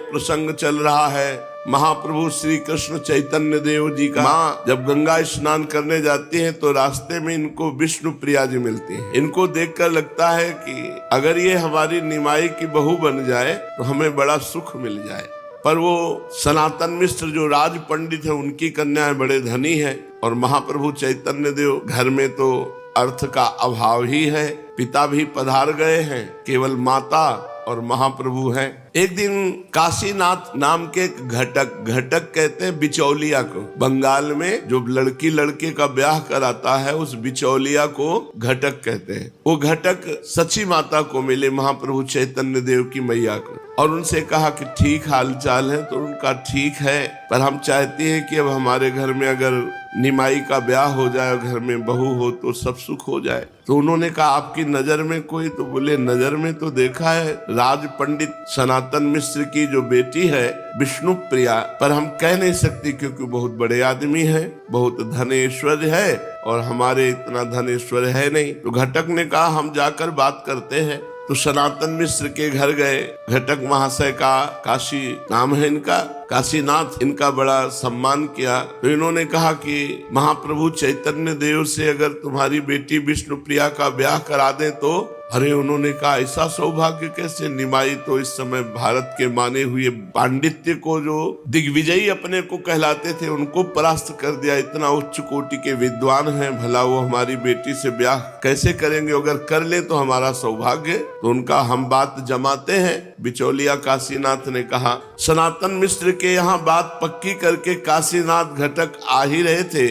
प्रसंग चल रहा है। महाप्रभु श्री कृष्ण चैतन्य देव जी का माँ जब गंगा स्नान करने जाती हैं तो रास्ते में इनको विष्णु प्रिया जी मिलती हैं। इनको देखकर लगता है कि अगर ये हमारी निमाई की बहू बन जाए तो हमें बड़ा सुख मिल जाए। पर वो सनातन मिश्र जो राज पंडित है, उनकी कन्याएं बड़े धनी है और महाप्रभु चैतन्य देव घर में तो अर्थ का अभाव ही है। पिता भी पधार गए हैं, केवल माता और महाप्रभु हैं। एक दिन काशीनाथ नाम के घटक कहते हैं बिचौलिया को। बंगाल में जो लड़की लड़के का ब्याह कराता है उस बिचौलिया को घटक कहते हैं। वो घटक सची माता को मिले, महाप्रभु चैतन्य देव की मैया को, और उनसे कहा कि ठीक हाल चाल है। तो उनका ठीक है, पर हम चाहते हैं कि अब हमारे घर में अगर निमाई का ब्याह हो जाए, घर में बहू हो तो सब सुख हो जाए। तो उन्होंने कहा आपकी नजर में कोई? तो बोले नजर में तो देखा है राज पंडित सनातन मिश्र की जो बेटी है विष्णु प्रिया, पर हम कह नहीं सकते क्योंकि बहुत बड़े आदमी है, बहुत धनेश्वर है और हमारे इतना धनेश्वर है नहीं। तो घटक ने कहा हम जाकर बात करते हैं। तो सनातन मिश्र के घर गए। घटक महाशय का, काशी नाम है इनका, काशीनाथ, इनका बड़ा सम्मान किया। तो इन्होंने कहा कि महाप्रभु चैतन्य देव से अगर तुम्हारी बेटी विष्णु प्रिया का ब्याह करा दें तो। अरे उन्होंने कहा ऐसा सौभाग्य कैसे? निमाई तो इस समय भारत के माने हुए पांडित्य को जो दिग्विजयी अपने को कहलाते थे उनको परास्त कर दिया। इतना उच्च कोटि के विद्वान हैं, भला वो हमारी बेटी से ब्याह कैसे करेंगे? अगर कर ले तो हमारा सौभाग्य। तो उनका हम बात जमाते हैं। बिचौलिया काशीनाथ ने कहा। सनातन मिश्र के यहाँ बात पक्की करके काशीनाथ घटक आ ही रहे थे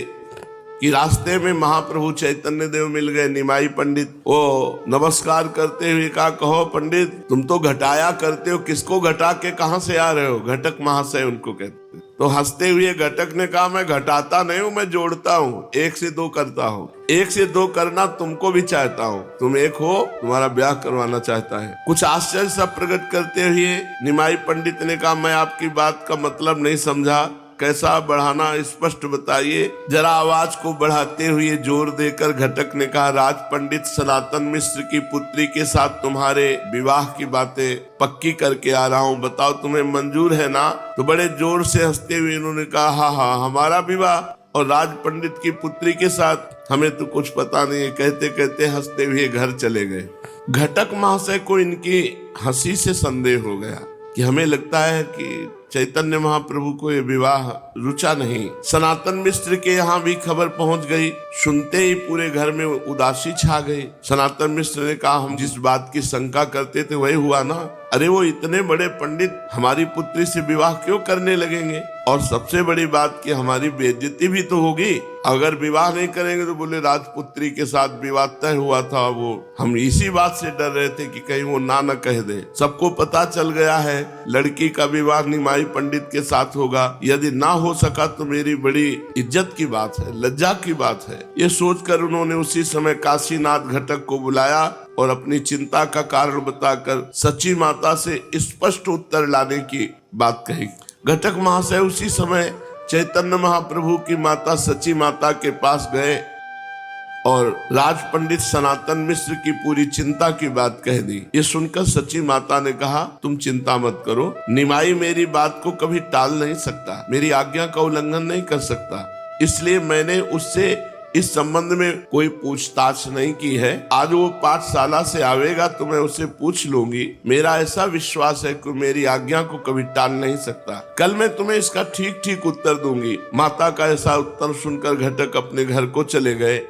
कि रास्ते में महाप्रभु चैतन्य देव मिल गए। निमाई पंडित वो नमस्कार करते हुए कहा कहो पंडित तुम तो घटाया करते हो, किसको घटा के कहां से आ रहे हो? घटक महाशय उनको कहते। तो हंसते हुए घटक ने कहा मैं घटाता नहीं हूँ, मैं जोड़ता हूँ, 1 से 2 करता हूँ। 1 से 2 करना तुमको भी चाहता हूँ, तुम एक हो, तुम्हारा ब्याह करवाना चाहता है। कुछ आश्चर्य सा प्रकट करते हुए निमाई पंडित ने कहा मैं आपकी बात का मतलब नहीं समझा, कैसा बढ़ाना स्पष्ट बताइए। जरा आवाज को बढ़ाते हुए जोर देकर घटक ने कहा राज पंडित सनातन मिश्र की पुत्री के साथ तुम्हारे विवाह की बातें पक्की करके आ रहा हूँ, बताओ तुम्हें मंजूर है ना? तो बड़े जोर से हंसते हुए इन्होंने कहा हाँ हमारा विवाह और राज पंडित की पुत्री के साथ हमें तो कुछ पता नहीं है। कहते कहते हंसते हुए घर चले गए। घटक महाशय को इनकी हंसी से संदेह हो गया कि हमें लगता है कि चैतन्य महाप्रभु को ये विवाह रुचा नहीं। सनातन मिश्र के यहाँ भी खबर पहुंच गई। सुनते ही पूरे घर में उदासी छा गई। सनातन मिश्र ने कहा हम जिस बात की शंका करते थे वही हुआ ना। अरे वो इतने बड़े पंडित हमारी पुत्री से विवाह क्यों करने लगेंगे? और सबसे बड़ी बात कि हमारी बेइज्जती भी तो होगी अगर विवाह नहीं करेंगे। तो बोले राजपुत्री के साथ विवाह तय हुआ था, वो हम इसी बात से डर रहे थे कि कहीं वो ना कह दे। सबको पता चल गया है लड़की का विवाह निमाई पंडित के साथ होगा। यदि ना हो सका तो मेरी बड़ी इज्जत की बात है, लज्जा की बात है। ये सोचकर उन्होंने उसी समय काशीनाथ घटक को बुलाया और अपनी चिंता का कारण बताकर सची माता से स्पष्ट उत्तर लाने की बात कही। घटक महाशय उसी समय चैतन्य महाप्रभु की माता सची माता के पास गए और राज पंडित सनातन मिश्र की पूरी चिंता की बात कह दी। ये सुनकर सची माता ने कहा तुम चिंता मत करो, निमाई मेरी बात को कभी टाल नहीं सकता, मेरी आज्ञा का उल्लंघन नहीं कर सकता, इसलिए मैंने उससे इस संबंध में कोई पूछताछ नहीं की है। आज वो पाठशाला से आवेगा तो मैं उसे पूछ लूंगी। मेरा ऐसा विश्वास है कि मेरी आज्ञा को कभी टाल नहीं सकता। कल मैं तुम्हें इसका ठीक ठीक उत्तर दूंगी। माता का ऐसा उत्तर सुनकर घटक अपने घर को चले गए।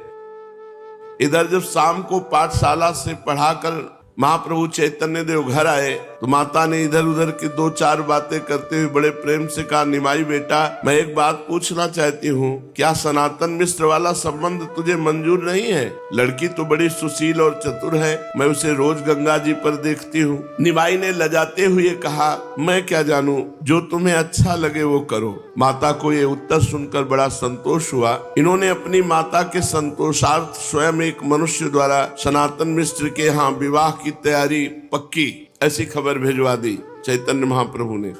इधर जब शाम को पाठशाला से पढ़ाकर महाप्रभु चैतन्य देव घर आए तो माता ने इधर उधर की 2-4 बातें करते हुए बड़े प्रेम से कहा निमाई बेटा मैं एक बात पूछना चाहती हूँ, क्या सनातन मिश्र वाला संबंध तुझे मंजूर नहीं है? लड़की तो बड़ी सुशील और चतुर है, मैं उसे रोज गंगा जी पर देखती हूँ। निमाई ने लजाते हुए कहा मैं क्या जानूं, जो तुम्हें अच्छा लगे वो करो। माता को ये उत्तर सुनकर बड़ा संतोष हुआ। इन्होंने अपनी माता के संतोषार्थ स्वयं एक मनुष्य द्वारा सनातन मिश्र के यहाँ विवाह की तैयारी पक्की ऐसी खबर भिजवा दी चैतन्य महाप्रभु ने।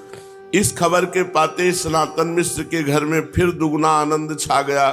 इस खबर के पाते सनातन मिश्र के घर में फिर दुगना आनंद छा गया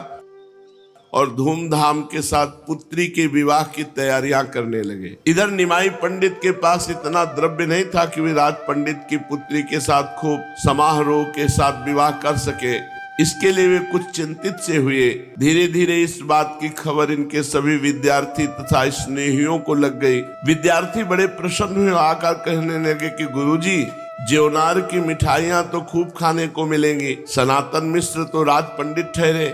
और धूमधाम के साथ पुत्री के विवाह की तैयारियां करने लगे। इधर निमाई पंडित के पास इतना द्रव्य नहीं था कि वे राज पंडित की पुत्री के साथ खूब समारोह के साथ विवाह कर सके। इसके लिए वे कुछ चिंतित से हुए। धीरे धीरे इस बात की खबर इनके सभी विद्यार्थी तथा स्नेहियों को लग गई। विद्यार्थी बड़े प्रसन्न हुए, आकर कहने लगे कि गुरुजी, ज्योनार की मिठाइयां तो खूब खाने को मिलेंगी। सनातन मिश्र तो राज पंडित ठहरे,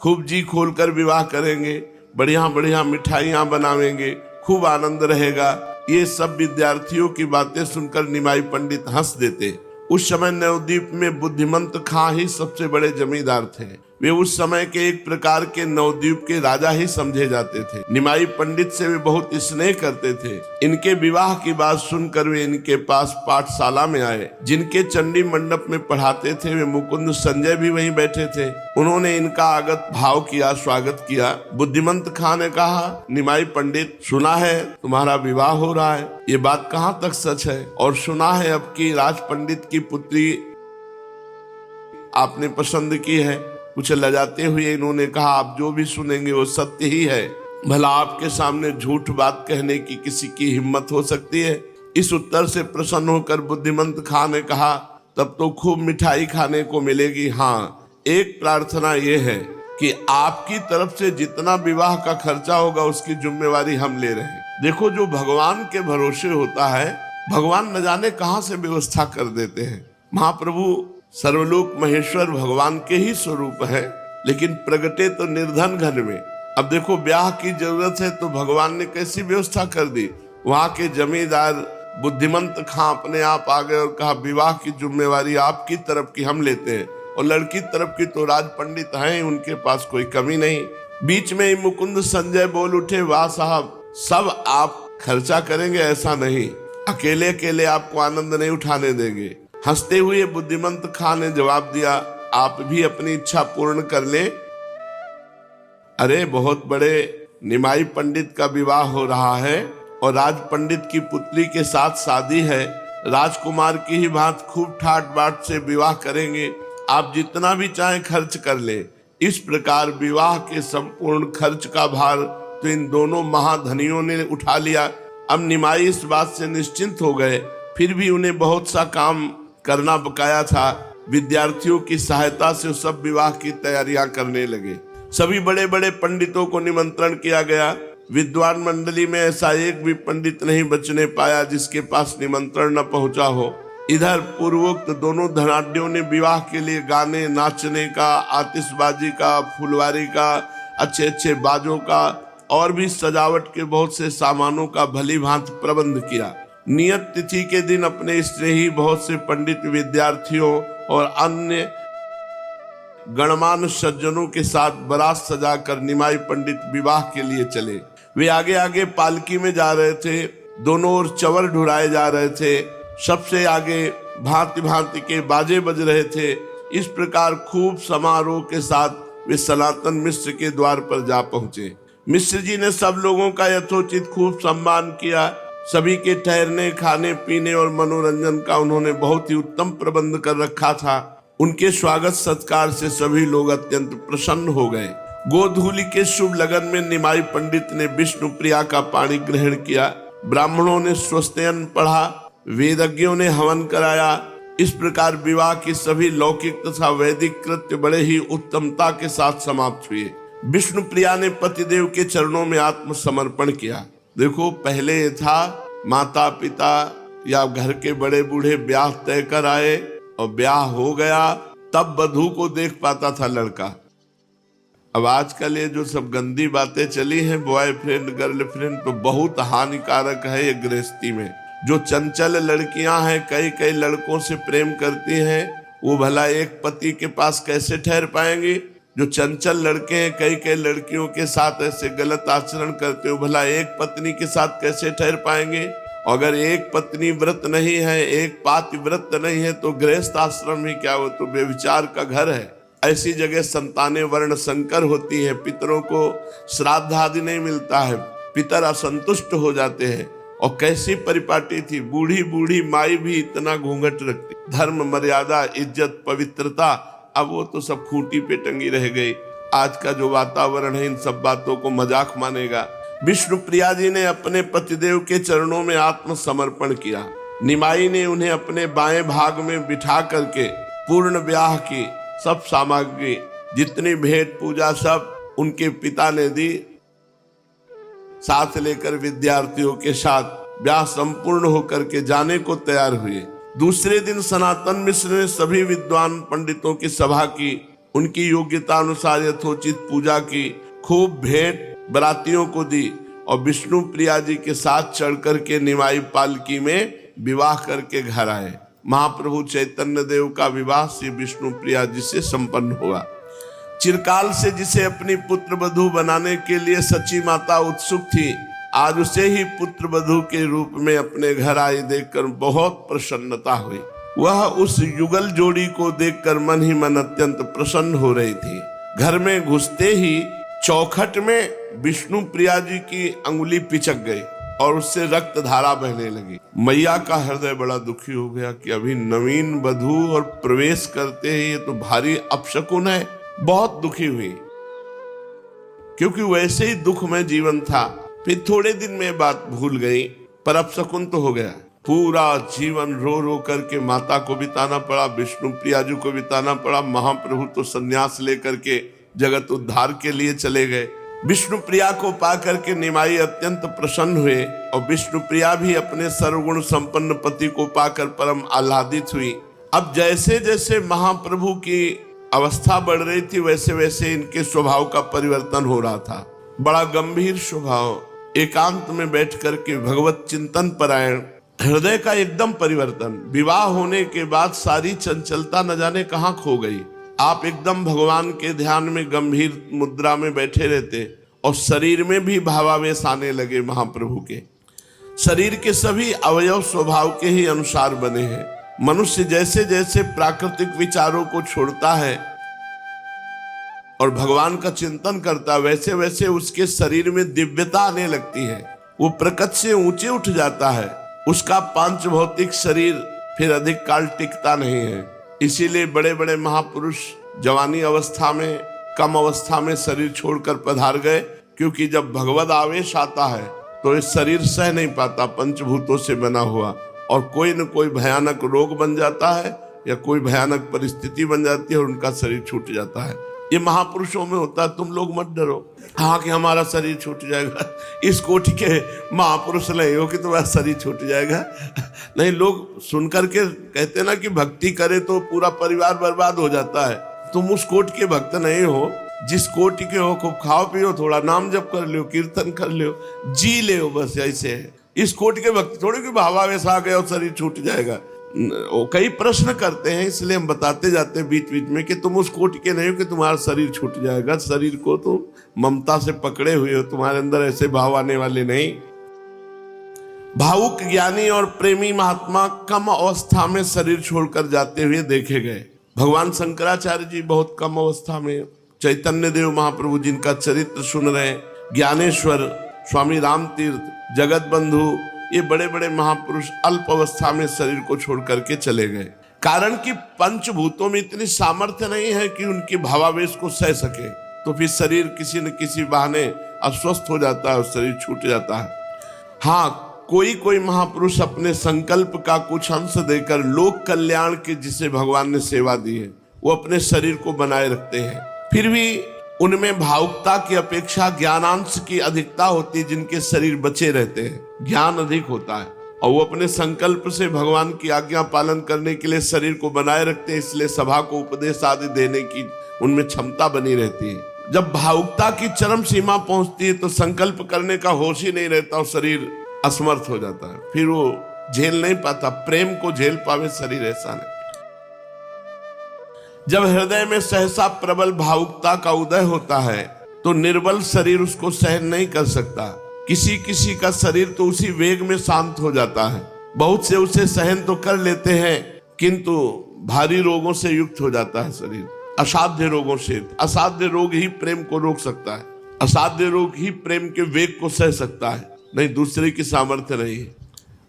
खूब जी खोलकर विवाह करेंगे, बढ़िया बढ़िया मिठाइयां बनावेंगे, खूब आनंद रहेगा। ये सब विद्यार्थियों की बातें सुनकर निमाई पंडित हंस देते। उस समय नवद्वीप में बुद्धिमंत खां ही सबसे बड़े जमींदार थे। वे उस समय के एक प्रकार के नवद्वीप के राजा ही समझे जाते थे। निमाई पंडित से वे बहुत स्नेह करते थे। इनके विवाह की बात सुनकर वे इनके पास पाठशाला में आए। जिनके चंडी मंडप में पढ़ाते थे वे मुकुंद संजय भी वहीं बैठे थे। उन्होंने इनका आगत भाव किया, स्वागत किया। बुद्धिमंत खां ने कहा, निमाई पंडित, सुना है तुम्हारा विवाह हो रहा है, ये बात कहाँ तक सच है? और सुना है अब की राज पंडित की पुत्री आपने पसंद की है। कुछ लजाते हुए इन्होंने कहा, आप जो भी सुनेंगे वो सत्य ही है। भला आपके सामने झूठ बात कहने की किसी की हिम्मत हो सकती है? इस उत्तर से प्रसन्न होकर बुद्धिमंत खां ने कहा, तब तो खूब मिठाई खाने को मिलेगी। हाँ, एक प्रार्थना ये है कि आपकी तरफ से जितना विवाह का खर्चा होगा उसकी जिम्मेवारी हम ले रहे हैं। देखो, जो भगवान के भरोसे होता है, भगवान न जाने कहां से व्यवस्था कर देते हैं। महाप्रभु सर्वलोक महेश्वर भगवान के ही स्वरूप है, लेकिन प्रगटे तो निर्धन घर में। अब देखो, ब्याह की जरूरत है तो भगवान ने कैसी व्यवस्था कर दी। वहां के जमींदार बुद्धिमंत खां अपने आप आ गए और कहा, विवाह की जिम्मेवारी आपकी तरफ की हम लेते हैं। और लड़की तरफ की तो राज पंडित हैं, उनके पास कोई कमी नहीं। बीच में ही मुकुंद संजय बोल उठे, वाह साहब, सब आप खर्चा करेंगे ऐसा नहीं, अकेले अकेले आपको आनंद नहीं उठाने देंगे। हंसते हुए बुद्धिमंत खां ने जवाब दिया, आप भी अपनी इच्छा पूर्ण कर ले। अरे, बहुत बड़े निमाई पंडित का विवाह हो रहा है और राज पंडित की पुत्री के साथ शादी है। राजकुमार की ही बात खूब ठाट बाट से विवाह करेंगे, आप जितना भी चाहें खर्च कर ले। इस प्रकार विवाह के संपूर्ण खर्च का भार तो इन दोनों महाधनियों ने उठा लिया। अब निमाई इस बात से निश्चिंत हो गए। फिर भी उन्हें बहुत सा काम करना बकाया था। विद्यार्थियों की सहायता से सब विवाह की तैयारियां करने लगे। सभी बड़े बड़े पंडितों को निमंत्रण किया गया। विद्वान मंडली में ऐसा एक भी पंडित नहीं बचने पाया जिसके पास निमंत्रण न पहुंचा हो। इधर पूर्वोक्त दोनों धनाढ्यों ने विवाह के लिए गाने, नाचने का, आतिशबाजी का, फुलवारी का, अच्छे अच्छे बाजों का और भी सजावट के बहुत से सामानों का भली भांति प्रबंध किया। नियत तिथि के दिन अपने स्नेही बहुत से पंडित विद्यार्थियों और अन्य गणमान्य सज्जनों के साथ बारात सजाकर निमाई पंडित विवाह के लिए चले। वे आगे आगे पालकी में जा रहे थे, दोनों ओर चवर ढुराए जा रहे थे, सबसे आगे भांति भांति के बाजे बज रहे थे। इस प्रकार खूब समारोह के साथ वे सनातन मिश्र के द्वार पर जा पहुंचे। मिश्र जी ने सब लोगों का यथोचित खूब सम्मान किया। सभी के ठहरने, खाने पीने और मनोरंजन का उन्होंने बहुत ही उत्तम प्रबंध कर रखा था। उनके स्वागत सत्कार से सभी लोग अत्यंत प्रसन्न हो गए। गोधूली के शुभ लगन में निमाई पंडित ने विष्णु प्रिया का पानी ग्रहण किया। ब्राह्मणों ने स्वस्त्ययन पढ़ा, वेदज्ञों ने हवन कराया। इस प्रकार विवाह की सभी लौकिक तथा वैदिक कृत्य बड़े ही उत्तमता के साथ समाप्त हुए। विष्णु प्रिया ने पतिदेव के चरणों में आत्मसमर्पण किया। देखो, पहले था माता पिता या घर के बड़े बूढ़े ब्याह तय कर आए और ब्याह हो गया तब वधू को देख पाता था लड़का। अब आजकल ये जो सब गंदी बातें चली हैं, बॉयफ्रेंड गर्लफ्रेंड, तो बहुत हानिकारक है ये गृहस्थी में। जो चंचल लड़कियां हैं, कई कई लड़कों से प्रेम करती हैं, वो भला एक पति के पास कैसे ठहर पाएंगे? जो चंचल लड़के हैं, कई कई लड़कियों के साथ ऐसे गलत आचरण करते हो, भला एक पत्नी के साथ कैसे ठहर पाएंगे? अगर एक पत्नी व्रत नहीं है, एक पातिव्रत नहीं है, तो गृहस्थ आश्रम ही क्या, वो तो व्यभिचार का घर है। ऐसी जगह संतानें वर्ण संकर होती है, पितरों को श्राद्ध आदि नहीं मिलता है, पितर असंतुष्ट हो जाते हैं। और कैसी परिपाटी थी, बूढ़ी बूढ़ी माई भी इतना घूंघट रखती। धर्म, मर्यादा, इज्जत, पवित्रता, अब वो तो सब खूंटी पे टंगी रह गई। आज का जो वातावरण है इन सब बातों को मजाक मानेगा। विष्णु प्रिया जी ने अपने पतिदेव के चरणों में आत्मसमर्पण किया। निमाई ने उन्हें अपने बाएं भाग में बिठा करके पूर्ण ब्याह की सब सामग्री, जितनी भेंट पूजा सब उनके पिता ने दी। साथ लेकर विद्यार्थियों के साथ ब्याह संपूर्ण होकर के जाने को तैयार हुए। दूसरे दिन सनातन मिश्र ने सभी विद्वान पंडितों की सभा की, उनकी योग्यता अनुसार यथोचित पूजा की, खूब भेंट बरातियों को दी और विष्णु प्रिया जी के साथ चढ़ करके निमाई पालकी में विवाह करके घर आए। महाप्रभु चैतन्य देव का विवाह श्री विष्णु प्रिया जी से संपन्न हुआ। चिरकाल से जिसे अपनी पुत्र वधू बनाने के लिए सची माता उत्सुक थी, आज उसे ही पुत्र वधू के रूप में अपने घर आई देखकर बहुत प्रसन्नता हुई। वह उस युगल जोड़ी को देखकर मन ही मन अत्यंत प्रसन्न हो रही थी। घर में घुसते ही चौखट में विष्णु प्रिया जी की अंगुली पिचक गई और उससे रक्त धारा बहने लगी। मैया का हृदय बड़ा दुखी हो गया कि अभी नवीन वधू और प्रवेश करते ही ये तो भारी अपशकुन है। बहुत दुखी हुई, क्योंकि वैसे ही दुखमय जीवन था। फिर थोड़े दिन में बात भूल गई, पर अपशकुन तो हो गया। पूरा जीवन रो रो करके माता को बिताना पड़ा, विष्णु प्रिया जी को बिताना पड़ा। महाप्रभु तो संन्यास लेकर के जगत उद्धार के लिए चले गए। विष्णु प्रिया को पाकर के निमाई अत्यंत प्रसन्न हुए और विष्णु प्रिया भी अपने सर्वगुण संपन्न पति को पाकर परम आह्लादित हुई। अब जैसे जैसे महाप्रभु की अवस्था बढ़ रही थी, वैसे वैसे इनके स्वभाव का परिवर्तन हो रहा था। बड़ा गंभीर स्वभाव, एकांत में बैठ करके भगवत चिंतन परायण, हृदय का एकदम परिवर्तन। विवाह होने के बाद सारी चंचलता न जाने कहाँ खो गई। आप एकदम भगवान के ध्यान में गंभीर मुद्रा में बैठे रहते और शरीर में भी भावावेश आने लगे। महाप्रभु के शरीर के सभी अवयव स्वभाव के ही अनुसार बने हैं। मनुष्य जैसे जैसे प्राकृतिक विचारों को छोड़ता है और भगवान का चिंतन करता है, वैसे वैसे उसके शरीर में दिव्यता आने लगती है। वो प्रकृति से ऊंचे उठ जाता है। उसका पांच भौतिक शरीर फिर अधिक काल टिकता नहीं है। इसीलिए बड़े बड़े महापुरुष जवानी अवस्था में, कम अवस्था में शरीर छोड़कर पधार गए, क्योंकि जब भगवद आवेश आता है तो ये शरीर सह नहीं पाता, पंचभूतों से बना हुआ, और कोई न कोई भयानक रोग बन जाता है या कोई भयानक परिस्थिति बन जाती है और उनका शरीर छूट जाता है। ये महापुरुषों में होता है। तुम लोग मत डरो हाँ कि हमारा शरीर छूट जाएगा। इस कोटि के महापुरुष नहीं हो कि तुम्हारा शरीर छूट जाएगा। नहीं, लोग सुनकर के कहते ना कि भक्ति करे तो पूरा परिवार बर्बाद हो जाता है। तुम उस कोटि के भक्त नहीं हो। जिस कोटि के हो, खूब खाओ पियो, थोड़ा नाम जप कर लो, कीर्तन कर लो, जी ले, बस ऐसे है। इस कोटि के भक्त थोड़े कि भावावेश आ गया और शरीर छूट जाएगा। कई प्रश्न करते हैं, इसलिए हम बताते जाते हैं बीच बीच में कि तुम उस कोटि के नहीं हो कि तुम्हारा शरीर छूट जाएगा। शरीर को तुम ममता से पकड़े हुए हो, तुम्हारे अंदर ऐसे भाव आने वाले नहीं। भावुक ज्ञानी और प्रेमी महात्मा कम अवस्था में शरीर छोड़कर जाते हुए देखे गए। भगवान शंकराचार्य जी बहुत कम अवस्था में, चैतन्य देव महाप्रभु जिनका चरित्र सुन रहे, ज्ञानेश्वर, स्वामी राम तीर्थ, जगत बंधु, ये बड़े बड़े महापुरुष अल्प अवस्था में शरीर को छोड़ करके चले गए। कारण कि पंचभूतों में इतनी सामर्थ्य नहीं है कि उनके भावावेश को सह सके, तो फिर शरीर किसी न किसी बहाने अस्वस्थ हो जाता है और शरीर छूट जाता है। हाँ, कोई कोई महापुरुष अपने संकल्प का कुछ अंश देकर लोक कल्याण की जिसे भगवान ने सेवा दी है, वो अपने शरीर को बनाए रखते हैं। फिर भी उनमें भावुकता की अपेक्षा ज्ञानांश की अधिकता होती है। जिनके शरीर बचे रहते हैं, ज्ञान अधिक होता है और वो अपने संकल्प से भगवान की आज्ञा पालन करने के लिए शरीर को बनाए रखते हैं। इसलिए सभा को उपदेश आदि देने की उनमें क्षमता बनी रहती है। जब भावुकता की चरम सीमा पहुंचती है तो संकल्प करने का होश ही नहीं रहता और शरीर असमर्थ हो जाता है। फिर वो झेल नहीं पाता, प्रेम को झेल पावे शरीर, ऐसा नहीं। जब हृदय में सहसा प्रबल भावुकता का उदय होता है तो निर्बल शरीर उसको सहन नहीं कर सकता। किसी किसी का शरीर तो उसी वेग में शांत हो जाता है। बहुत से उसे सहन तो कर लेते हैं, किंतु भारी रोगों से युक्त हो जाता है शरीर, असाध्य रोगों से। असाध्य रोग ही प्रेम को रोक सकता है, असाध्य रोग ही प्रेम के वेग को सह सकता है, नहीं दूसरे की सामर्थ्य नहीं है।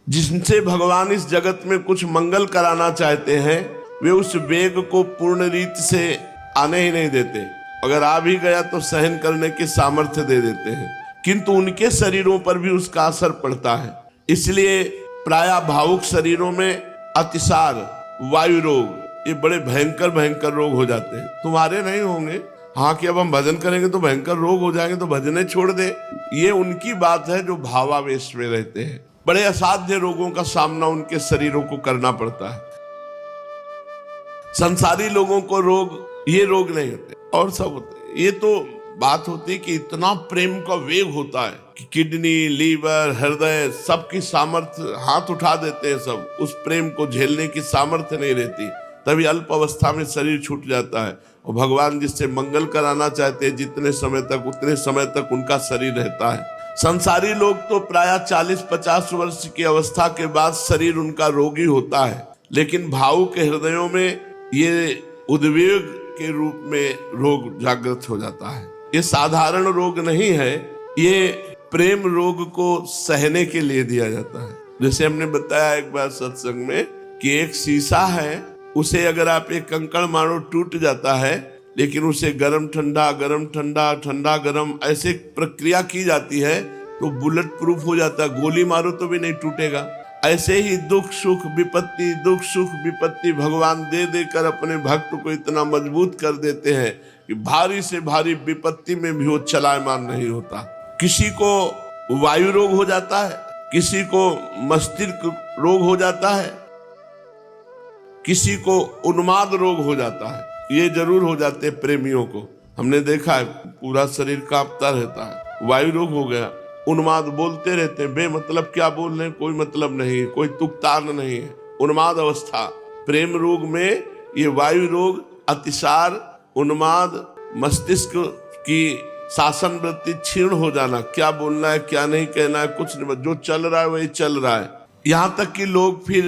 जिनसे भगवान इस जगत में कुछ मंगल कराना चाहते हैं, वे उस वेग को पूर्ण रीति से आने ही नहीं देते। अगर आ भी गया तो सहन करने की सामर्थ्य दे देते हैं, किंतु उनके शरीरों पर भी उसका असर पड़ता है। इसलिए प्रायः भावुक शरीरों में अतिसार, वायु रोग, ये बड़े भयंकर भयंकर रोग हो जाते हैं। तुम्हारे नहीं होंगे, हाँ कि अब हम भजन करेंगे तो भयंकर रोग हो जाएंगे तो भजने छोड़ दे, ये उनकी बात है जो भावावेश में रहते हैं। बड़े असाध्य रोगों का सामना उनके शरीरों को करना पड़ता है। संसारी लोगों को रोग, ये रोग नहीं होते और सब होते। ये तो बात होती है कि इतना प्रेम का वेग होता है कि किडनी, लीवर, हृदय सबकी सामर्थ्य हाथ उठा देते हैं, सब उस प्रेम को झेलने की सामर्थ्य नहीं रहती, तभी अल्प अवस्था में शरीर छूट जाता है। और भगवान जिससे मंगल कराना चाहते हैं जितने समय तक, उतने समय तक उनका शरीर रहता है। संसारी लोग तो प्रायः 40-50 वर्ष की अवस्था के बाद शरीर उनका रोगी होता है, लेकिन भावुक के हृदयों में ये उद्वेग के रूप में रोग जागृत हो जाता है। ये साधारण रोग नहीं है, ये प्रेम रोग को सहने के लिए दिया जाता है। जैसे हमने बताया एक बार सत्संग में कि एक शीशा है, उसे अगर आप एक कंकड़ मारो टूट जाता है, लेकिन उसे गरम ठंडा, गरम ठंडा, ठंडा गरम ऐसे प्रक्रिया की जाती है तो बुलेट प्रूफ हो जाता है, गोली मारो तो भी नहीं टूटेगा। ऐसे ही दुख सुख विपत्ति, दुख सुख विपत्ति भगवान दे देकर अपने भक्त को इतना मजबूत कर देते हैं कि भारी से भारी विपत्ति में भी वो चलायमान नहीं होता। किसी को वायु रोग हो जाता है, किसी को मस्तिष्क रोग हो जाता है, किसी को उन्माद रोग हो जाता है। ये जरूर हो जाते प्रेमियों को, हमने देखा है, पूरा शरीर कांपता रहता है। वायु रोग हो गया, उन्माद, बोलते रहते हैं बेमतलब, क्या बोल रहे हैं, कोई मतलब नहीं है, कोई तुकतान नहीं है, उन्माद अवस्था। प्रेम रोग में ये वायु रोग, अतिसार, उन्माद, मस्तिष्क की शासन वृत्ति क्षीण हो जाना, क्या बोलना है क्या नहीं कहना है कुछ नहीं, जो चल रहा है वही चल रहा है। यहाँ तक कि लोग फिर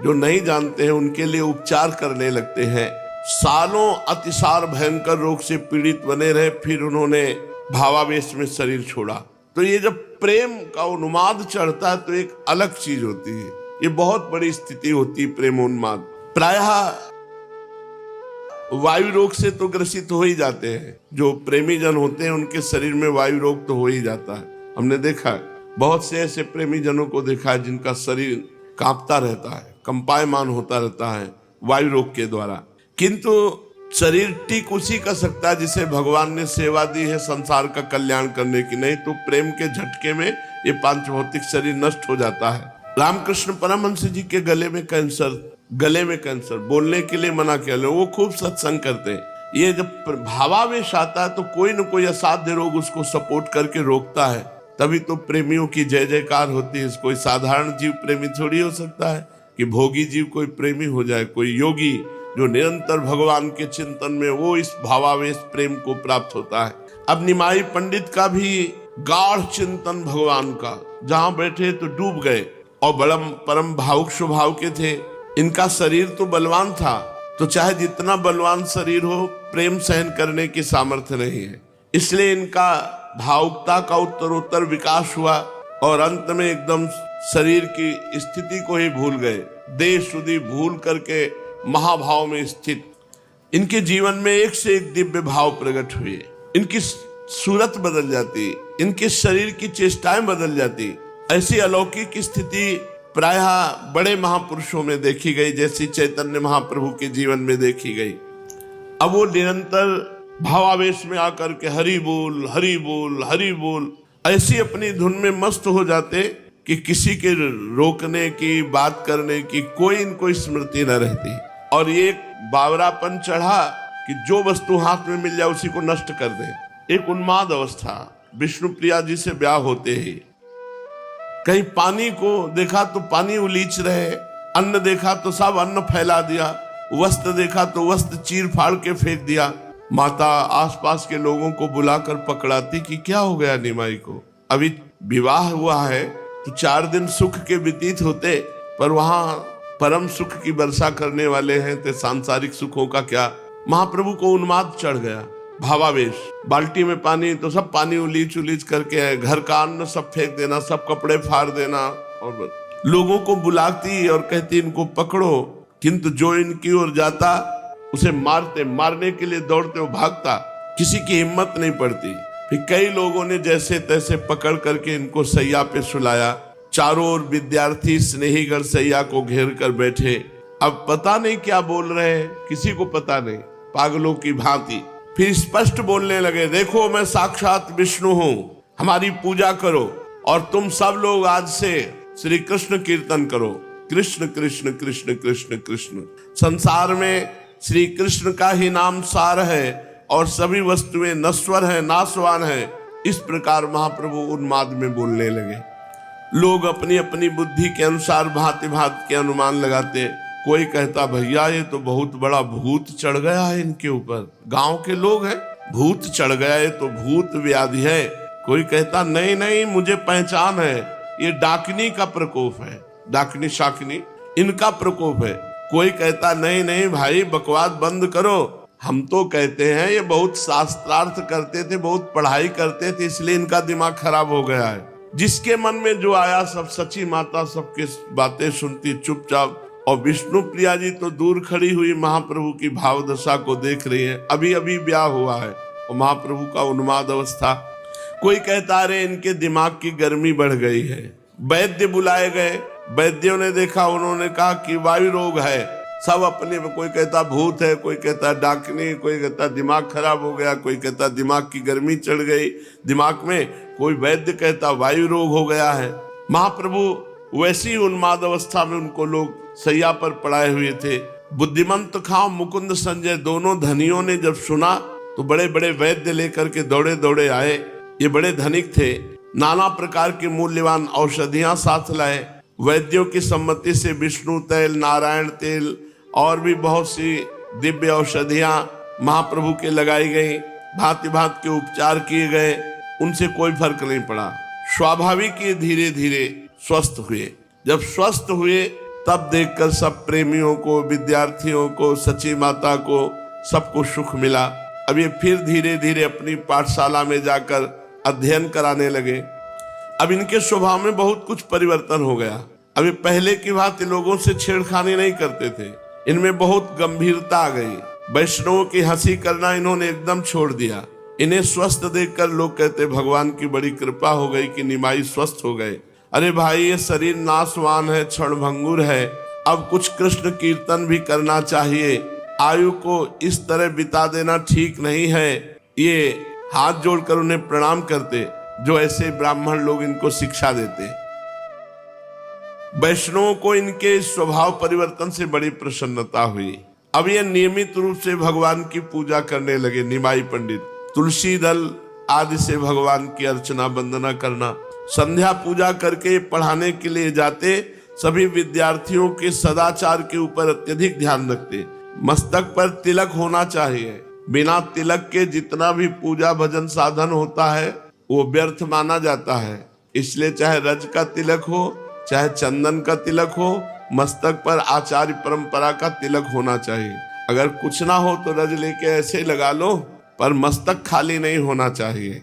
जो नहीं जानते हैं उनके लिए उपचार करने लगते हैं। सालों अतिसार भयंकर रोग से पीड़ित बने रहे, फिर उन्होंने भावावेश में शरीर छोड़ा। तो ये जब प्रेम का उन्माद चढ़ता है तो एक अलग चीज होती है, ये बहुत बड़ी स्थिति होती है प्रेम उन्माद। प्रायः वायु रोग से तो ग्रसित हो ही जाते हैं, जो प्रेमी जन होते हैं उनके शरीर में वायु रोग तो हो ही जाता है। हमने देखा है, बहुत से ऐसे प्रेमी जनों को देखा है जिनका शरीर कांपता रहता है, कंपायमान होता रहता है वायु रोग के द्वारा। किंतु शरीर ठीक उसी का सकता है जिसे भगवान ने सेवा दी है संसार का कल्याण करने की, नहीं तो प्रेम के झटके में ये पांच भौतिक शरीर नष्ट हो जाता है। रामकृष्ण परमहंस जी के गले में कैंसर, बोलने के लिए मना किया, वो खूब सत्संग करते हैं। ये जब भावावेश आता है तो कोई न कोई असाध्य रोग उसको सपोर्ट करके रोकता है, तभी तो प्रेमियों की जय जयकार होती है। कोई साधारण जीव प्रेमी थोड़ी हो सकता है कि भोगी जीव कोई प्रेमी हो जाए। कोई योगी जो निरंतर भगवान के चिंतन में, वो इस भावावेश प्रेम को प्राप्त होता है। अब निमाई पंडित का भी गाढ़ चिंतन भगवान का, जहां बैठे तो डूब गए, और बड़म परम भावुक स्वभाव के थे। इनका शरीर तो बलवान था, तो चाहे जितना बलवान शरीर हो, प्रेम सहन करने की सामर्थ्य नहीं है। इसलिए इनका भावुकता का उत्तरोत्तर विकास हुआ और अंत में एकदम शरीर की स्थिति को ही भूल गए, देश सुधी भूल करके महाभाव में स्थित। इनके जीवन में एक से एक दिव्य भाव प्रकट हुए, इनकी सूरत बदल जाती, इनके शरीर की चेष्टाएं बदल जाती। ऐसी अलौकिक स्थिति प्रायः बड़े महापुरुषों में देखी गई, जैसी चैतन्य महाप्रभु के जीवन में देखी गई। अब वो निरंतर भावावेश में आकर के हरि बोल हरि बोल हरि बोल ऐसी अपनी धुन में मस्त हो जाते कि किसी के रोकने की, बात करने की कोई इनको स्मृति न रहती। और ये बावरापन चढ़ा कि जो वस्तु हाथ में मिल जाए उसी को नष्ट कर दे। एक उन्माद अवस्था। विष्णु प्रिया जी से ब्याह होते ही कहीं पानी को देखा तो पानी उलीच रहे, अन्न देखा तो सब अन्न फैला दिया, वस्त्र देखा तो वस्त्र चीर फाड़ के फेंक दिया। माता आसपास के लोगों को बुलाकर पकड़ाती कि क्या हो गया निमाई को, अभी विवाह हुआ है तो 4 दिन सुख के व्यतीत होते, पर वहां परम सुख की वर्षा करने वाले हैं, तो सांसारिक सुखों का क्या। महाप्रभु को उन्माद चढ़ गया, भावावेश। बाल्टी में पानी तो सब पानी उलीच उलीच करके, घर का अन्न सब फेंक देना, सब कपड़े फाड़ देना, और लोगों को बुलाती और कहती इनको पकड़ो, किंतु जो इनकी ओर जाता उसे मारते, मारने के लिए दौड़ते, वो भागता। किसी की हिम्मत नहीं पड़ती। फिर कई लोगों ने जैसे तैसे पकड़ करके इनको सैया पे सुलाया। चारों ओर विद्यार्थी स्नेहीगण सैया को घेर कर बैठे। अब पता नहीं क्या बोल रहे हैं, किसी को पता नहीं, पागलों की भांति। फिर स्पष्ट बोलने लगे, देखो मैं साक्षात विष्णु हूँ, हमारी पूजा करो और तुम सब लोग आज से श्री कृष्ण कीर्तन करो। कृष्ण कृष्ण कृष्ण कृष्ण कृष्ण। संसार में श्री कृष्ण का ही नाम सार है और सभी वस्तुएं नश्वर हैं, नाशवान हैं। इस प्रकार महाप्रभु उन्माद में बोलने लगे। लोग अपनी अपनी बुद्धि के अनुसार भांति भांति के अनुमान लगाते। कोई कहता, भैया ये तो बहुत बड़ा भूत चढ़ गया है इनके ऊपर, गांव के लोग हैं, भूत चढ़ गया है तो भूत व्याधि है। कोई कहता, नहीं नहीं मुझे पहचान है, ये डाकिनी का प्रकोप है, डाकिनी शाकिनी इनका प्रकोप है। कोई कहता, नहीं नहीं भाई बकवास बंद करो, हम तो कहते हैं ये बहुत शास्त्रार्थ करते थे, बहुत पढ़ाई करते थे, इसलिए इनका दिमाग खराब हो गया है। जिसके मन में जो आया सब सची माता सबके बातें सुनती चुपचाप। और विष्णु प्रिया जी तो दूर खड़ी हुई महाप्रभु की भाव दशा को देख रही है। अभी अभी ब्याह हुआ है और महाप्रभु का उन्माद अवस्था। कोई कहता, अरे इनके दिमाग की गर्मी बढ़ गई है। वैद्य बुलाए गए, वैद्यों ने देखा, उन्होंने कहा कि वायु रोग है। सब अपने, कोई कहता भूत है, कोई कहता डाकनी, कोई कहता दिमाग खराब हो गया, कोई कहता दिमाग की गर्मी चढ़ गई दिमाग में, कोई वैद्य कहता वायु रोग हो गया है। महाप्रभु वैसी उन्माद अवस्था में उनको लोग सैया पर पड़ाए हुए थे। बुद्धिमंत खां मुकुंद संजय दोनों धनियों ने जब सुना तो बड़े बड़े वैद्य लेकर के दौड़े दौड़े आए। ये बड़े धनिक थे, नाना प्रकार की मूल्यवान औषधियां साथ लाए। वैद्यों की सम्मति से विष्णु तैल, नारायण तेल और भी बहुत सी दिव्य औषधियां महाप्रभु के लगाई गई। भांति भांति के उपचार किए गए, उनसे कोई फर्क नहीं पड़ा। स्वाभाविक ये धीरे धीरे स्वस्थ हुए। जब स्वस्थ हुए तब देखकर सब प्रेमियों को, विद्यार्थियों को, सची माता को, सबको सुख मिला। अब ये फिर धीरे धीरे अपनी पाठशाला में जाकर अध्ययन कराने लगे। अब इनके स्वभाव में बहुत कुछ परिवर्तन हो गया। अब ये पहले की भांति लोगों से छेड़खानी नहीं करते थे, इनमें बहुत गंभीरता आ गई। वैष्णवों की हंसी करना इन्होंने एकदम छोड़ दिया। इन्हें स्वस्थ देखकर लोग कहते, भगवान की बड़ी कृपा हो गई कि निमाई स्वस्थ हो गए। अरे भाई ये शरीर नाशवान है, क्षणभंगुर है, अब कुछ कृष्ण कीर्तन भी करना चाहिए। आयु को इस तरह बिता देना ठीक नहीं है। ये हाथ जोड़कर उन्हें प्रणाम करते जो ऐसे ब्राह्मण लोग इनको शिक्षा देते। वैष्णवों को इनके स्वभाव परिवर्तन से बड़ी प्रसन्नता हुई। अब ये नियमित रूप से भगवान की पूजा करने लगे। निमाई पंडित तुलसी दल आदि से भगवान की अर्चना वंदना करना, संध्या पूजा करके पढ़ाने के लिए जाते। सभी विद्यार्थियों के सदाचार के ऊपर अत्यधिक ध्यान रखते। मस्तक पर तिलक होना चाहिए। बिना तिलक के जितना भी पूजा भजन साधन होता है वो व्यर्थ माना जाता है। इसलिए चाहे रज का तिलक हो, चाहे चंदन का तिलक हो, मस्तक पर आचार्य परंपरा का तिलक होना चाहिए। अगर कुछ ना हो तो रज लेके ऐसे लगा लो, पर मस्तक खाली नहीं होना चाहिए।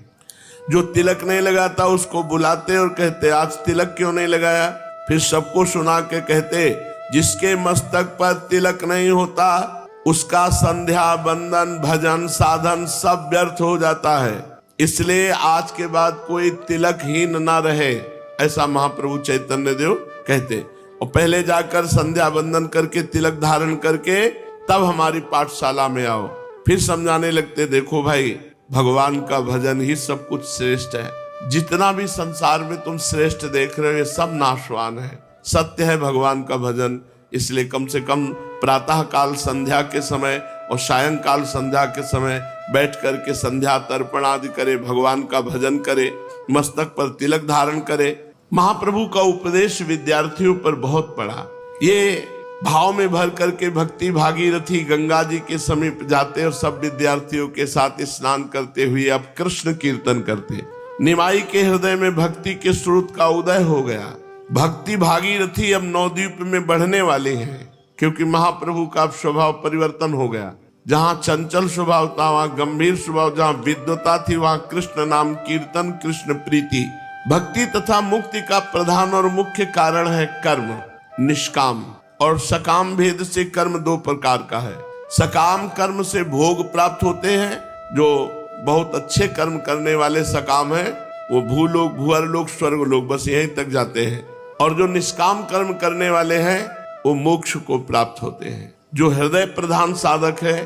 जो तिलक नहीं लगाता उसको बुलाते और कहते, आज तिलक क्यों नहीं लगाया? फिर सबको सुना के कहते, जिसके मस्तक पर तिलक नहीं होता उसका संध्या वंदन भजन साधन सब व्यर्थ हो जाता है। इसलिए आज के बाद कोई तिलकहीन ना रहे, ऐसा महाप्रभु चैतन्य देव कहते। और पहले जाकर संध्या वंदन करके तिलक धारण करके तब हमारी पाठशाला में आओ। फिर समझाने लगते, देखो भाई भगवान का भजन ही सब कुछ श्रेष्ठ है। जितना भी संसार में तुम श्रेष्ठ देख रहे हो ये सब नाशवान है। सत्य है भगवान का भजन। इसलिए कम से कम प्रातः काल संध्या के समय और सायंकाल संध्या के समय बैठ करके संध्या तर्पण आदि करे, भगवान का भजन करे, मस्तक पर तिलक धारण करे। महाप्रभु का उपदेश विद्यार्थियों पर बहुत पड़ा। ये भाव में भर करके भक्ति भागीरथी गंगा जी के समीप जाते और सब विद्यार्थियों के साथ स्नान करते हुए अब कृष्ण कीर्तन करते। निमाई के हृदय में भक्ति के स्रोत का उदय हो गया। भक्ति भागीरथी अब नवद्वीप में बढ़ने वाली है, क्योंकि महाप्रभु का स्वभाव परिवर्तन हो गया। जहाँ चंचल स्वभाव था वहाँ गंभीर स्वभाव, जहाँ विद्वता थी वहाँ कृष्ण नाम कीर्तन, कृष्ण प्रीति। भक्ति तथा मुक्ति का प्रधान और मुख्य कारण है कर्म। निष्काम और सकाम भेद से कर्म दो प्रकार का है। सकाम कर्म से भोग प्राप्त होते हैं, जो बहुत अच्छे कर्म करने वाले सकाम है वो भूलोक, भूअरलोक, स्वर्गलोक बस यहीं तक जाते हैं। और जो निष्काम कर्म करने वाले हैं वो मोक्ष को प्राप्त होते हैं। जो हृदय प्रधान साधक है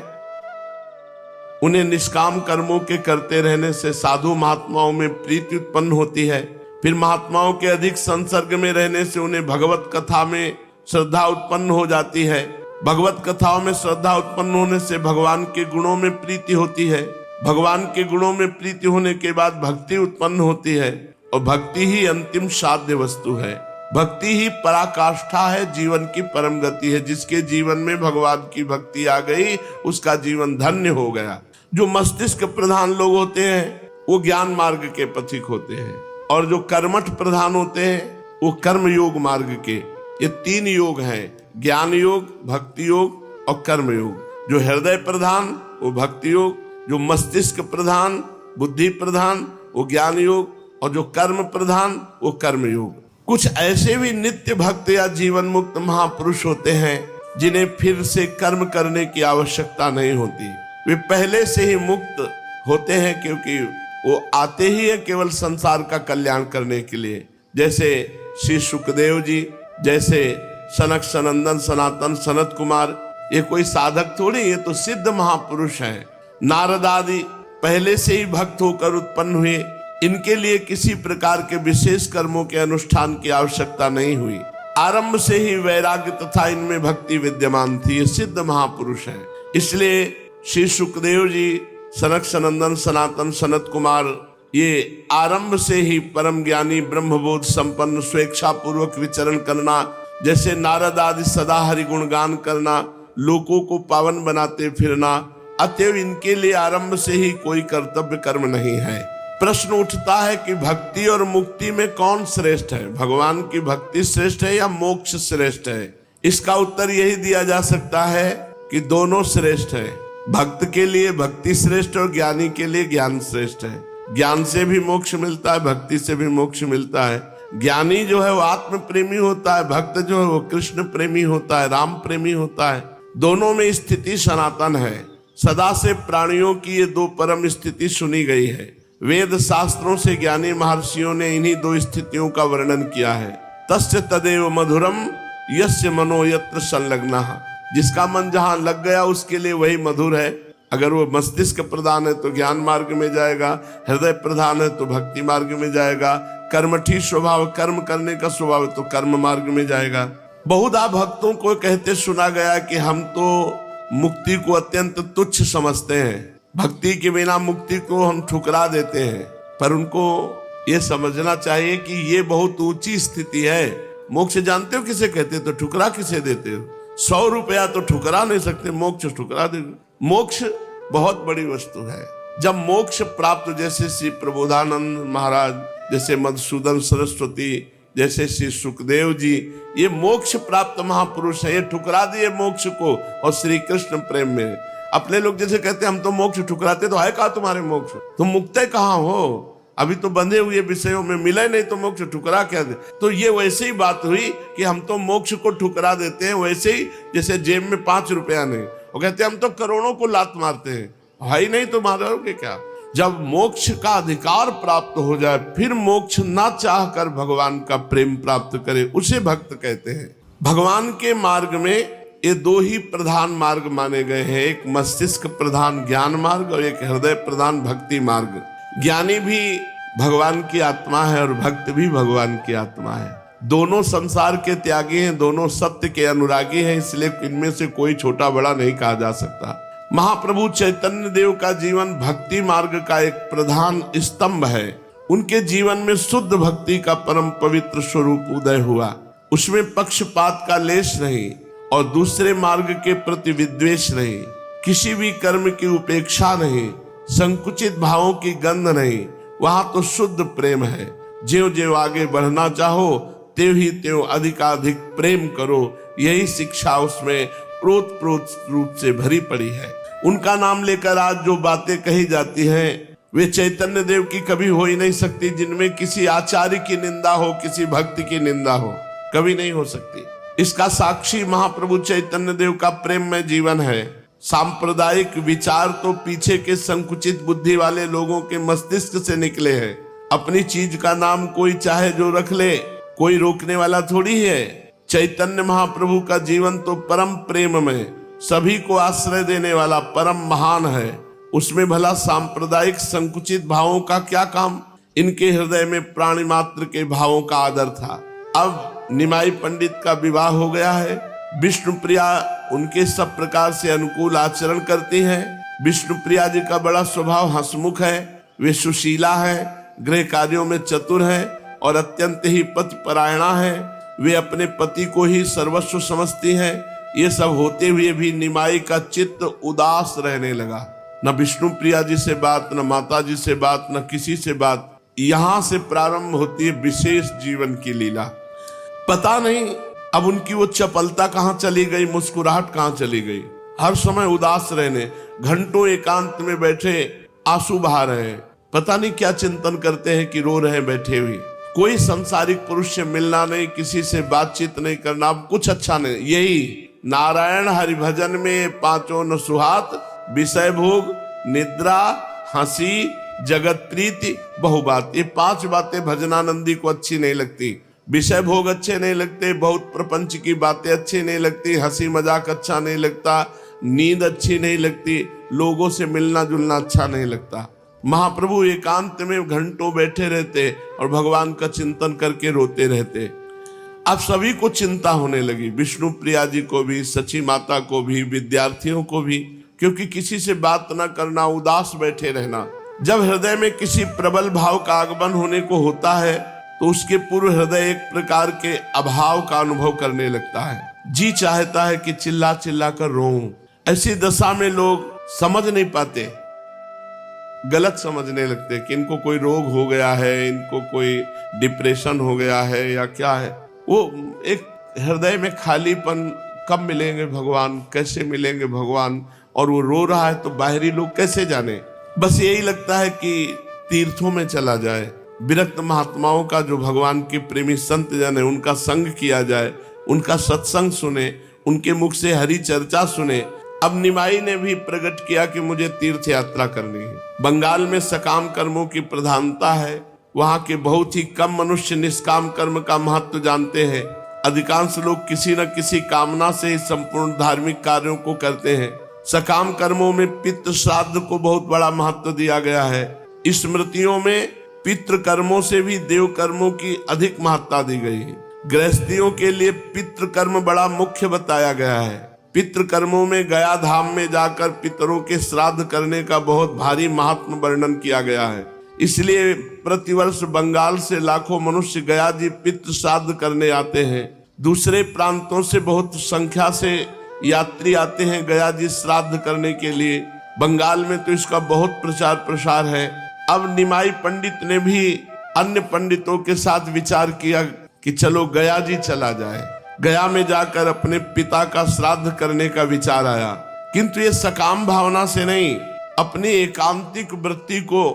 उन्हें निष्काम कर्मों के करते रहने से साधु महात्माओं में प्रीति उत्पन्न होती है। फिर महात्माओं के अधिक संसर्ग में रहने से उन्हें भगवत कथा में श्रद्धा उत्पन्न हो जाती है। भगवत कथाओं में श्रद्धा उत्पन्न होने से भगवान के गुणों में प्रीति होती है। भगवान के गुणों में प्रीति होने के बाद भक्ति उत्पन्न होती है और भक्ति ही अंतिम साध्य वस्तु है। भक्ति ही पराकाष्ठा है, जीवन की परम गति है। जिसके जीवन में भगवान की भक्ति आ गई उसका जीवन धन्य हो गया। जो मस्तिष्क प्रधान लोग होते हैं वो ज्ञान मार्ग के पथिक होते हैं और जो कर्मठ प्रधान होते हैं वो कर्म योग मार्ग के। ये तीन योग हैं, ज्ञान योग, भक्ति योग और कर्म योग। जो हृदय प्रधान वो भक्ति योग, जो मस्तिष्क प्रधान बुद्धि प्रधान वो ज्ञान योग और जो कर्म प्रधान वो कर्म योग। कुछ ऐसे भी नित्य भक्त या जीवन मुक्त महापुरुष होते हैं जिन्हें फिर से कर्म करने की आवश्यकता नहीं होती। वे पहले से ही मुक्त होते हैं क्योंकि वो आते ही है केवल संसार का कल्याण करने के लिए। जैसे श्री सुखदेव जी, जैसे सनक सनंदन सनातन सनत कुमार, ये कोई साधक थोड़ी, ये तो सिद्ध महापुरुष हैं। नारद आदि पहले से ही भक्त होकर उत्पन्न हुए, इनके लिए किसी प्रकार के विशेष कर्मों के अनुष्ठान की आवश्यकता नहीं हुई। आरंभ से ही वैराग्य तथा इनमें भक्ति विद्यमान थी। ये सिद्ध महापुरुष हैं। इसलिए श्री सुखदेव जी, सनक सनंदन सनातन सनत कुमार, ये आरंभ से ही परम ज्ञानी ब्रह्मबोध संपन्न स्वेच्छा पूर्वक विचरण करना, जैसे नारद आदि सदा हरि गुणगान करना, लोगों को पावन बनाते फिरना, अतएव इनके लिए आरंभ से ही कोई कर्तव्य कर्म नहीं है। प्रश्न उठता है कि भक्ति और मुक्ति में कौन श्रेष्ठ है? भगवान की भक्ति श्रेष्ठ है या मोक्ष श्रेष्ठ है? इसका उत्तर यही दिया जा सकता है कि दोनों श्रेष्ठ है। भक्त के लिए भक्ति श्रेष्ठ और ज्ञानी के लिए ज्ञान श्रेष्ठ है। ज्ञान से भी मोक्ष मिलता है, भक्ति से भी मोक्ष मिलता है। ज्ञानी जो है वो आत्म प्रेमी होता है, भक्त जो है वो कृष्ण प्रेमी होता है, राम प्रेमी होता है। दोनों में स्थिति सनातन है। सदा से प्राणियों की ये दो परम स्थिति सुनी गई है। वेद शास्त्रों से ज्ञानी महर्षियों ने इन्हीं दो स्थितियों का वर्णन किया है। तस्य तदेव मधुरम यस्य मनो यत्र संलग्नः। जिसका मन जहां लग गया उसके लिए वही मधुर है। अगर वो मस्तिष्क प्रधान है तो ज्ञान मार्ग में जाएगा, हृदय प्रधान है तो भक्ति मार्ग में जाएगा, कर्मठी स्वभाव कर्म करने का स्वभाव है तो कर्म मार्ग में जाएगा। बहुधा भक्तों को कहते सुना गया कि हम तो मुक्ति को अत्यंत तुच्छ समझते हैं, भक्ति के बिना मुक्ति को हम ठुकरा देते हैं। पर उनको ये समझना चाहिए कि ये बहुत ऊंची स्थिति है। मोक्ष जानते हो किसे कहते हो? तो ठुकरा किसे देते हो? 100 रुपया तो ठुकरा नहीं सकते, मोक्ष ठुकरा दे। मोक्ष बहुत बड़ी वस्तु है। जब मोक्ष प्राप्त, जैसे श्री प्रबोधानंद महाराज, जैसे मधुसूदन सरस्वती, जैसे श्री सुखदेव जी, ये मोक्ष प्राप्त महापुरुष है। ये ठुकरा दिए मोक्ष को और श्री कृष्ण प्रेम में। अपने लोग जैसे कहते हैं हम तो मोक्ष ठुकराते, तो है कहा तुम्हारे मोक्ष? तुम मुक्ते कहाँ हो? अभी तो बंधे हुए विषयों में मिले नहीं तो मोक्ष ठुकरा क्या दे? तो ये वैसे ही बात हुई कि हम तो मोक्ष को ठुकरा देते हैं। वैसे ही जैसे जेब में 5 रुपया नहीं, वो कहते हैं हम तो करोड़ों को लात मारते हैं। भाई नहीं तो मारोगे क्या? जब मोक्ष का अधिकार प्राप्त हो जाए फिर मोक्ष ना चाह कर भगवान का प्रेम प्राप्त करे, उसे भक्त कहते हैं। भगवान के मार्ग में ये दो ही प्रधान मार्ग माने गए हैं, एक मस्तिष्क प्रधान ज्ञान मार्ग और एक हृदय प्रधान भक्ति मार्ग। ज्ञानी भी भगवान की आत्मा है और भक्त भी भगवान की आत्मा है। दोनों संसार के त्यागी हैं, दोनों सत्य के अनुरागी हैं, इसलिए इनमें से कोई छोटा बड़ा नहीं कहा जा सकता। महाप्रभु चैतन्य देव का जीवन भक्ति मार्ग का एक प्रधान स्तंभ है। उनके जीवन में शुद्ध भक्ति का परम पवित्र स्वरूप उदय हुआ। उसमें पक्षपात का लेश नहीं और दूसरे मार्ग के प्रति विद्वेष नहीं, किसी भी कर्म की उपेक्षा नहीं, संकुचित भावों की गंध नहीं। वहां तो शुद्ध प्रेम है। ज्यों ज्यों आगे बढ़ना चाहो त्यों ही त्यों अधिकाधिक प्रेम करो, यही शिक्षा उसमें प्रोत रूप से भरी पड़ी है। उनका नाम लेकर आज जो बातें कही जाती हैं वे चैतन्य देव की कभी हो ही नहीं सकती, जिनमें किसी आचार्य की निंदा हो, किसी भक्त की निंदा हो, कभी नहीं हो सकती। इसका साक्षी महाप्रभु चैतन्य देव का प्रेममय जीवन है। सांप्रदायिक विचार तो पीछे के संकुचित बुद्धि वाले लोगों के मस्तिष्क से निकले हैं। अपनी चीज का नाम कोई चाहे जो रख ले, कोई रोकने वाला थोड़ी है। चैतन्य महाप्रभु का जीवन तो परम प्रेम में सभी को आश्रय देने वाला परम महान है। उसमें भला सांप्रदायिक संकुचित भावों का क्या काम। इनके हृदय में प्राणी मात्र के भावों का आदर था। अब निमाई पंडित का विवाह हो गया है। विष्णुप्रिया उनके सब प्रकार से अनुकूल आचरण करती हैं। विष्णुप्रिया जी का बड़ा स्वभाव हंसमुख है। वे सुशीला है, गृह कार्यों में चतुर है और अत्यंत ही पतिपरायणा है। वे अपने पति को ही सर्वस्व समझती हैं। ये सब होते हुए भी निमाई का चित्त उदास रहने लगा। न विष्णुप्रिया जी से बात, न माता जी से बात, न किसी से बात। यहां से प्रारंभ होती है विशेष जीवन की लीला। पता नहीं अब उनकी वो चपलता कहाँ चली गई, मुस्कुराहट कहाँ चली गई। हर समय उदास रहने, घंटों एकांत में बैठे आंसू बहा रहे हैं। पता नहीं क्या चिंतन करते हैं कि रो रहे हैं बैठे हुए। कोई संसारिक पुरुष से मिलना नहीं, किसी से बातचीत नहीं करना, अब कुछ अच्छा नहीं। यही नारायण हरि भजन में पांचों न सुहात, विषय भोग, निद्रा, हंसी, जगत प्रीति, बहुबात। ये 5 बातें भजनानंदी को अच्छी नहीं लगती। विषय भोग अच्छे नहीं लगते, बहुत प्रपंच की बातें अच्छी नहीं लगती, हंसी मजाक अच्छा नहीं लगता, नींद अच्छी नहीं लगती, लोगों से मिलना जुलना अच्छा नहीं लगता। महाप्रभु एकांत में घंटों बैठे रहते और भगवान का चिंतन करके रोते रहते। अब सभी को चिंता होने लगी, विष्णु प्रिया जी को भी, सची माता को भी, विद्यार्थियों को भी, क्योंकि किसी से बात न करना, उदास बैठे रहना। जब हृदय में किसी प्रबल भाव का आगमन होने को होता है तो उसके पूर्व हृदय एक प्रकार के अभाव का अनुभव करने लगता है। जी चाहता है कि चिल्ला चिल्ला कर रोऊं। ऐसी दशा में लोग समझ नहीं पाते, गलत समझने लगते कि इनको कोई रोग हो गया है, इनको कोई डिप्रेशन हो गया है या क्या है। वो एक हृदय में खालीपन, कब मिलेंगे भगवान, कैसे मिलेंगे भगवान, और वो रो रहा है तो बाहरी लोग कैसे जाने। बस यही लगता है कि तीर्थों में चला जाए, विरक्त महात्माओं का जो भगवान के प्रेमी संत जन है उनका संग किया जाए, उनका सत्संग सुने, उनके मुख से हरि चर्चा सुने। अब निमाई ने भी प्रकट किया कि मुझे तीर्थ यात्रा करनी है। बंगाल में सकाम कर्मों की प्रधानता है। वहाँ के बहुत ही कम मनुष्य निष्काम कर्म का महत्व जानते हैं। अधिकांश लोग किसी न किसी कामना से ही संपूर्ण धार्मिक कार्यों को करते हैं। सकाम कर्मों में पितृ श्राद्ध को बहुत बड़ा महत्व दिया गया है। स्मृतियों में पितृ कर्मों से भी देव कर्मों की अधिक महत्ता दी गई है। गृहस्थियों के लिए पितृ कर्म बड़ा मुख्य बताया गया है। पितृ कर्मों में गया धाम में जाकर पितरों के श्राद्ध करने का बहुत भारी महात्म वर्णन किया गया है। इसलिए प्रतिवर्ष बंगाल से लाखों मनुष्य गया जी पितृ श्राद्ध करने आते हैं। दूसरे प्रांतों से बहुत संख्या से यात्री आते हैं गया जी श्राद्ध करने के लिए। बंगाल में तो इसका बहुत प्रचार प्रसार है। अब निमाई पंडित ने भी अन्य पंडितों के साथ विचार किया कि चलो गया जी चला जाए। गया में जाकर अपने पिता का श्राद्ध करने का विचार आया, किंतु ये सकाम भावना से नहीं, अपनी एकांतिक वृत्ति को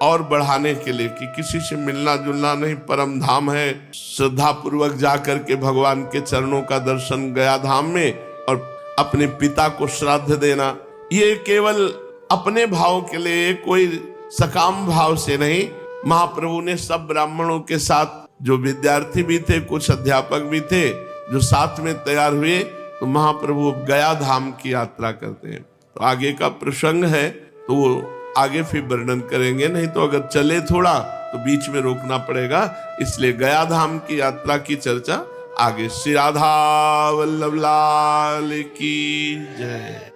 और बढ़ाने के लिए कि किसी से मिलना जुलना नहीं, परम धाम है, श्रद्धा पूर्वक जाकर के भगवान के चरणों का दर्शन गया धाम में और अपने पिता को श्राद्ध देना। ये केवल अपने भाव के लिए, कोई सकाम भाव से नहीं। महाप्रभु ने सब ब्राह्मणों के साथ, जो विद्यार्थी भी थे, कुछ अध्यापक भी थे, जो साथ में तैयार हुए, तो महाप्रभु गया धाम की यात्रा करते हैं। तो आगे का प्रसंग है तो वो आगे फिर वर्णन करेंगे, नहीं तो अगर चले थोड़ा तो बीच में रोकना पड़ेगा। इसलिए गया धाम की यात्रा की चर्चा आगे। श्री राधा वल्लभ लाल की जय।